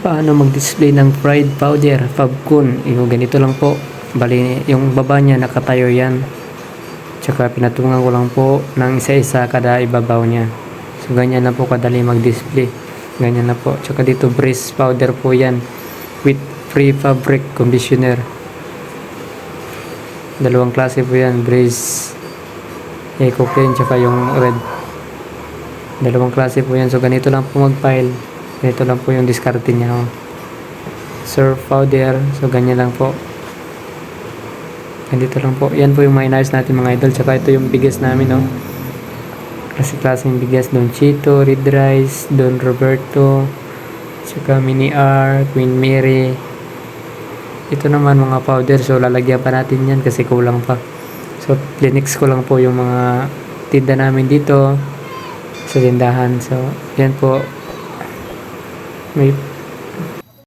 Paano mag-display ng fried powder, Fabcon? Yung ganito lang po. Bali, yung baba niya nakatayo yan. Tsaka pinatungan ko lang po ng isa-isa kada ibabaw niya. So ganyan na po kadali mag-display. Ganyan na po. Tsaka dito breeze powder po yan. With free fabric conditioner. Dalawang klase po yan. Breeze Eco Clean tsaka yung red. Dalawang klase po yan. So ganito lang po mag-file. Ganito lang po yung diskarte niya. Surf powder. So ganyan lang po. Ganito lang po. Yan po yung mga inayos natin mga idol. Tsaka ito yung biggest namin. Klaseng biggest. Don Chito, Red Rice, Don Roberto, tsaka Mini R, Queen Mary. Ito naman mga powder. So lalagyan pa natin yan kasi kulang pa. So linix ko lang po yung mga tinda namin dito sa tindahan. So yan po. May